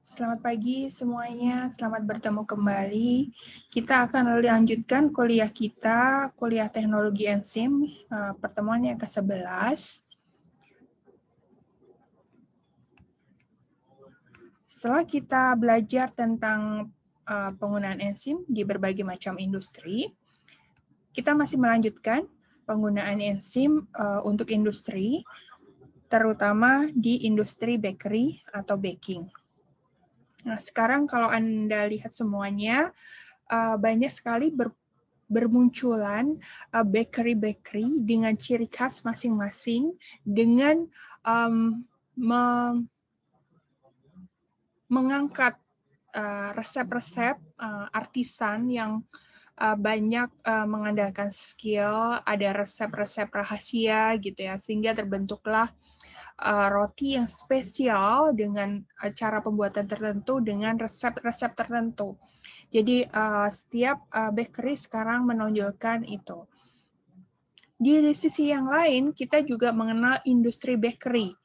Selamat pagi semuanya, selamat bertemu kembali. Kita akan lanjutkan kuliah kita, kuliah teknologi enzim, pertemuan yang ke-11. Setelah kita belajar tentang penggunaan enzim di berbagai macam industri, kita masih melanjutkan penggunaan enzim untuk industri, terutama di industri bakery atau baking. Nah, sekarang kalau Anda lihat semuanya, banyak sekali bermunculan bakery-bakery dengan ciri khas masing-masing, dengan mengangkat resep-resep artisan yang banyak mengandalkan skill, ada resep-resep rahasia gitu ya, sehingga terbentuklah roti yang spesial dengan cara pembuatan tertentu dengan resep-resep tertentu. Jadi setiap bakery sekarang menonjolkan itu. Di sisi yang lain, kita juga mengenal industri bakery.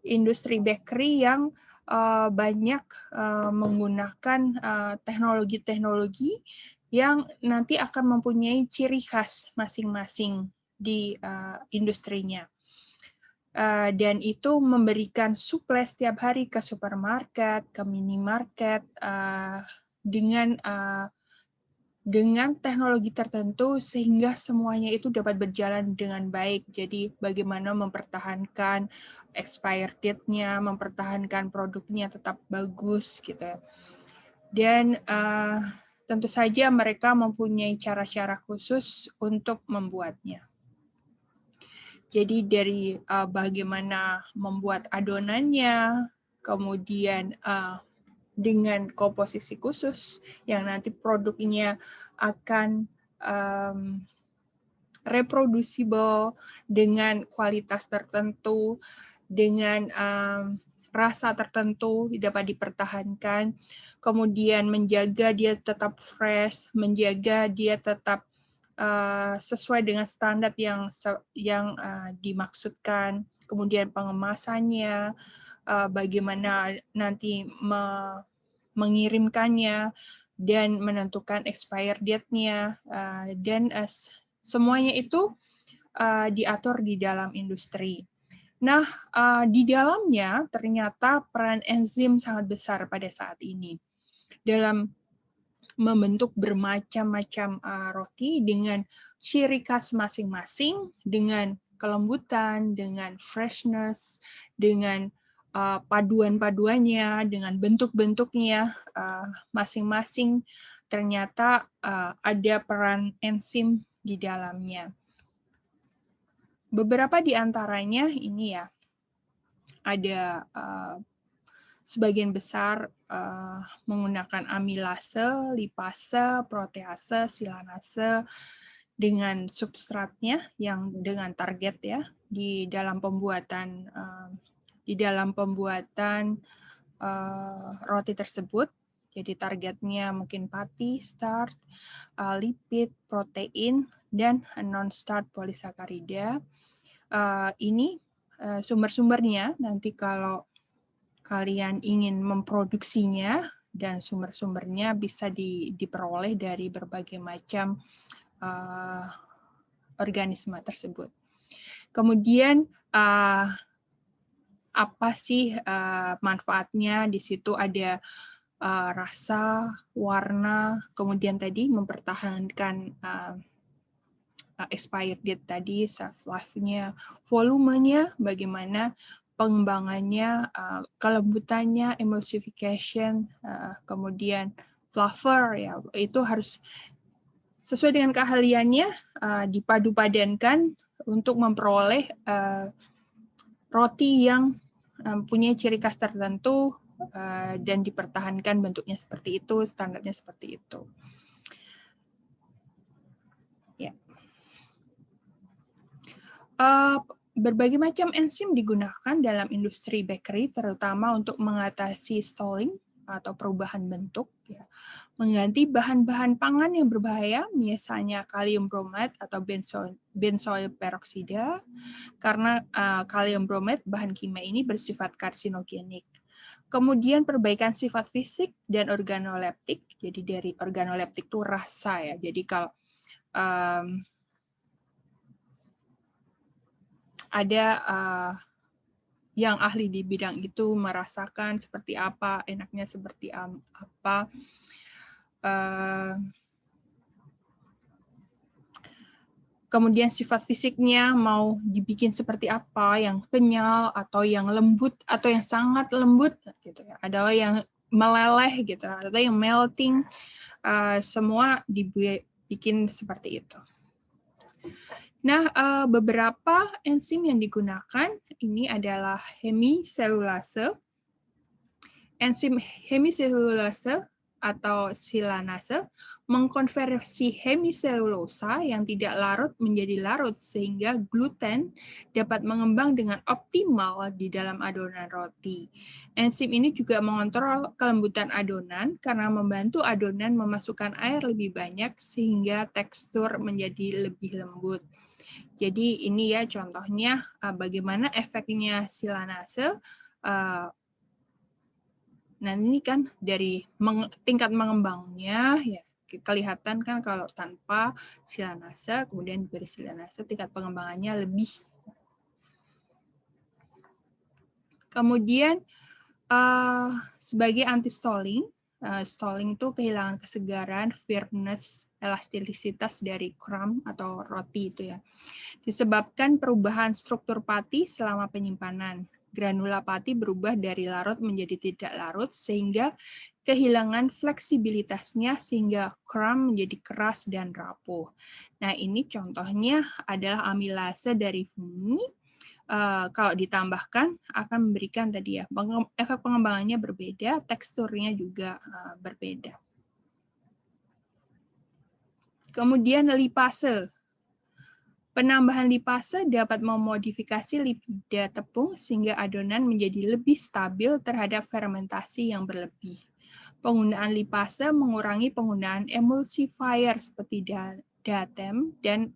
Industri bakery yang banyak menggunakan teknologi-teknologi yang nanti akan mempunyai ciri khas masing-masing di industrinya. Dan itu memberikan suplai setiap hari ke supermarket, ke minimarket, dengan teknologi tertentu sehingga semuanya itu dapat berjalan dengan baik. Jadi bagaimana mempertahankan expired date-nya, mempertahankan produknya tetap bagus gitu. Dan tentu saja mereka mempunyai cara-cara khusus untuk membuatnya. Jadi dari bagaimana membuat adonannya, kemudian dengan komposisi khusus yang nanti produknya akan reproducible dengan kualitas tertentu, dengan rasa tertentu dapat dipertahankan, kemudian menjaga dia tetap fresh, menjaga dia tetap sesuai dengan standar yang dimaksudkan, kemudian pengemasannya, bagaimana nanti mengirimkannya, dan menentukan expired date-nya, dan semuanya itu diatur di dalam industri. Nah, di dalamnya ternyata peran enzim sangat besar pada saat ini dalam membentuk bermacam-macam roti dengan ciri khas masing-masing, dengan kelembutan, dengan freshness, dengan paduan-paduannya, dengan bentuk-bentuknya masing-masing, ternyata ada peran enzim di dalamnya. Beberapa di antaranya ini ya, ada sebagian besar menggunakan amilase, lipase, protease, silanase dengan substratnya yang dengan target ya di dalam pembuatan roti tersebut. Jadi targetnya mungkin pati, starch, lipid, protein, dan non-starch polisakarida. Ini sumber-sumbernya nanti kalau kalian ingin memproduksinya, dan sumber-sumbernya bisa diperoleh dari berbagai macam organisme tersebut. Kemudian apa sih manfaatnya? Di situ ada rasa, warna, kemudian tadi mempertahankan expired date tadi, shelf life-nya, volumenya, bagaimana pengembangannya, kelembutannya, emulsification, kemudian flavor, ya itu harus sesuai dengan keahliannya, dipadu-padankan untuk memperoleh roti yang punya ciri khas tertentu dan dipertahankan bentuknya seperti itu, standarnya seperti itu. Ya. Berbagai macam enzim digunakan dalam industri bakery, terutama untuk mengatasi stalling atau perubahan bentuk, ya. Mengganti bahan-bahan pangan yang berbahaya, misalnya kalium bromide atau benzoil peroksida, karena kalium bromide bahan kimia ini bersifat karsinogenik. Kemudian perbaikan sifat fisik dan organoleptik. Jadi dari organoleptik itu rasa ya. Jadi kalau ada yang ahli di bidang itu merasakan seperti apa, enaknya seperti apa. Kemudian sifat fisiknya mau dibikin seperti apa, yang kenyal atau yang lembut atau yang sangat lembut gitu ya. Ada yang meleleh gitu, atau yang melting, semua dibikin seperti itu. Nah, beberapa enzim yang digunakan ini adalah hemiselulase. Enzim hemiselulase atau silanase mengkonversi hemiselulosa yang tidak larut menjadi larut sehingga gluten dapat mengembang dengan optimal di dalam adonan roti. Enzim ini juga mengontrol kelembutan adonan karena membantu adonan memasukkan air lebih banyak sehingga tekstur menjadi lebih lembut. Jadi ini ya contohnya bagaimana efeknya silanase. Nah, ini kan dari tingkat mengembangnya, ya kelihatan kan kalau tanpa silanase, kemudian diberi silanase, tingkat pengembangannya lebih. Kemudian, sebagai anti-stalling, stalling itu kehilangan kesegaran, firmness, elastisitas dari crumb atau roti itu ya. Disebabkan perubahan struktur pati selama penyimpanan. Granula pati berubah dari larut menjadi tidak larut sehingga kehilangan fleksibilitasnya sehingga crumb menjadi keras dan rapuh. Nah, ini contohnya adalah amilase dari fungi. Kalau ditambahkan akan memberikan tadi ya efek pengembangannya berbeda, teksturnya juga berbeda. Kemudian lipase. Penambahan lipase dapat memodifikasi lipida tepung sehingga adonan menjadi lebih stabil terhadap fermentasi yang berlebih. Penggunaan lipase mengurangi penggunaan emulsifier seperti DATEM dan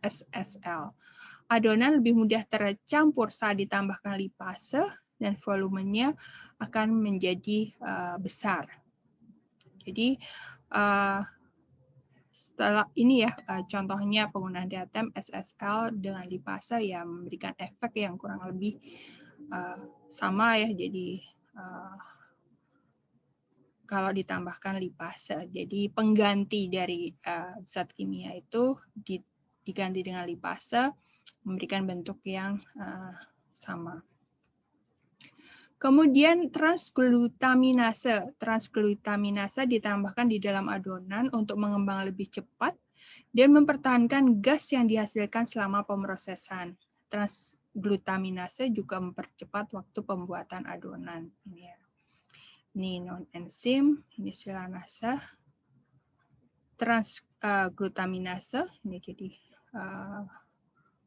SSL. Adonan lebih mudah tercampur saat ditambahkan lipase dan volumenya akan menjadi besar. Jadi setelah ini ya contohnya penggunaan DATEM, SSL dengan lipase ya memberikan efek yang kurang lebih sama ya. Jadi kalau ditambahkan lipase, jadi pengganti dari zat kimia itu diganti dengan lipase memberikan bentuk yang sama. Kemudian transglutaminase. Transglutaminase ditambahkan di dalam adonan untuk mengembang lebih cepat dan mempertahankan gas yang dihasilkan selama pemrosesan. Transglutaminase juga mempercepat waktu pembuatan adonan. Ini non-enzim, ini silanase. Transglutaminase, ini jadi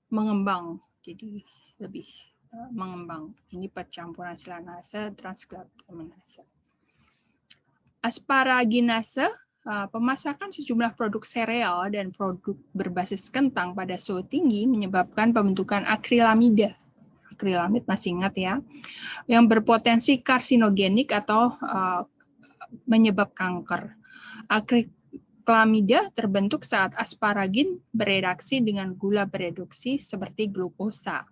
mengembang, jadi lebih mengembang. Ini percampuran silanase, transglutaminase. Asparaginase, pemasakan sejumlah produk sereal dan produk berbasis kentang pada suhu tinggi menyebabkan pembentukan akrilamida. Akrilamid masih ingat ya, yang berpotensi karsinogenik atau menyebab kanker. Akrilamida terbentuk saat asparagin bereaksi dengan gula bereduksi seperti glukosa.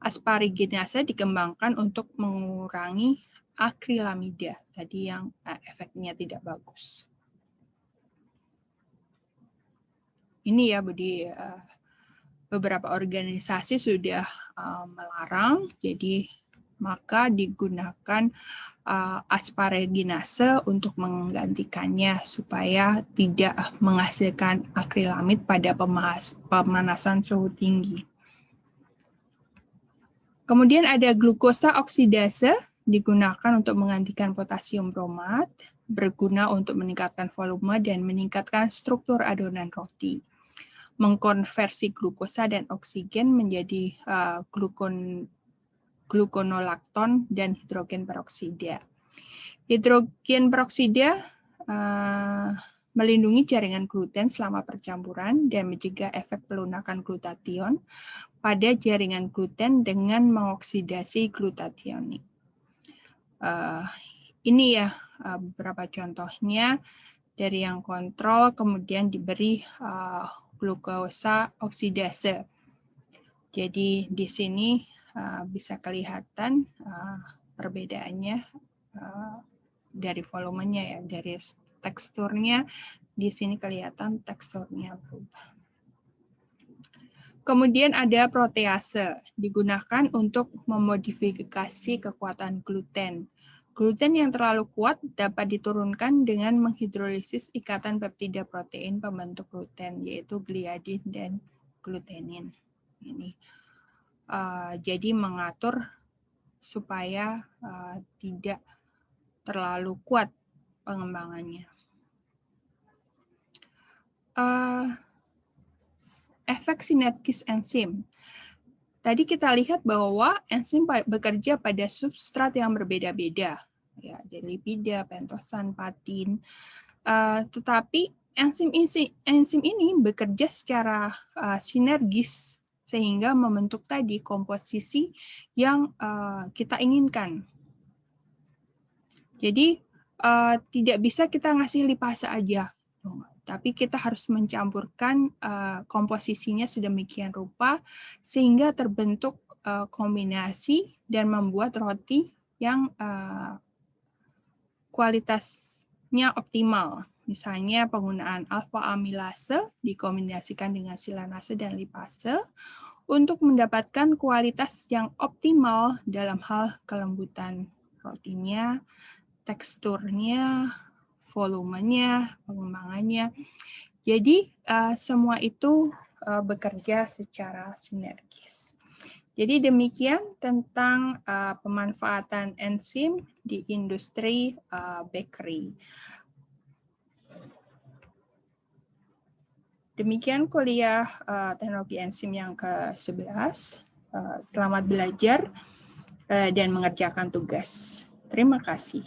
Asparaginase dikembangkan untuk mengurangi akrilamida, tadi yang efeknya tidak bagus. Ini ya, Budi, beberapa organisasi sudah melarang, jadi maka digunakan asparaginase untuk menggantikannya supaya tidak menghasilkan akrilamid pada pemanasan suhu tinggi. Kemudian ada glukosa oksidase, digunakan untuk menggantikan potasium bromat, berguna untuk meningkatkan volume dan meningkatkan struktur adonan roti. Mengkonversi glukosa dan oksigen menjadi gluconolakton dan hidrogen peroksida. Hidrogen peroksida melindungi jaringan gluten selama percampuran dan mencegah efek pelunakan glutathione pada jaringan gluten dengan mengoksidasi glutathione. Ini ya beberapa contohnya dari yang kontrol, kemudian diberi glukosa oksidase. Jadi di sini bisa kelihatan perbedaannya dari volumenya ya, dari teksturnya. Di sini kelihatan teksturnya berubah. Kemudian ada protease, digunakan untuk memodifikasi kekuatan gluten. Gluten yang terlalu kuat dapat diturunkan dengan menghidrolisis ikatan peptida protein pembentuk gluten, yaitu gliadin dan glutenin. Ini jadi mengatur supaya tidak terlalu kuat pengembangannya. Efek sinergis enzim. Tadi kita lihat bahwa enzim bekerja pada substrat yang berbeda-beda, ya, ada lipida, pentosan, patin. Tetapi enzim ini bekerja secara sinergis sehingga membentuk tadi komposisi yang kita inginkan. Jadi tidak bisa kita ngasih lipase aja, tapi kita harus mencampurkan komposisinya sedemikian rupa sehingga terbentuk kombinasi dan membuat roti yang kualitasnya optimal. Misalnya penggunaan alfa amilase dikombinasikan dengan silanase dan lipase untuk mendapatkan kualitas yang optimal dalam hal kelembutan rotinya, teksturnya, volumenya, pengembangannya. Jadi semua itu bekerja secara sinergis. Jadi demikian tentang pemanfaatan enzim di industri bakery. Demikian kuliah teknologi enzim yang ke-11. Selamat belajar dan mengerjakan tugas. Terima kasih.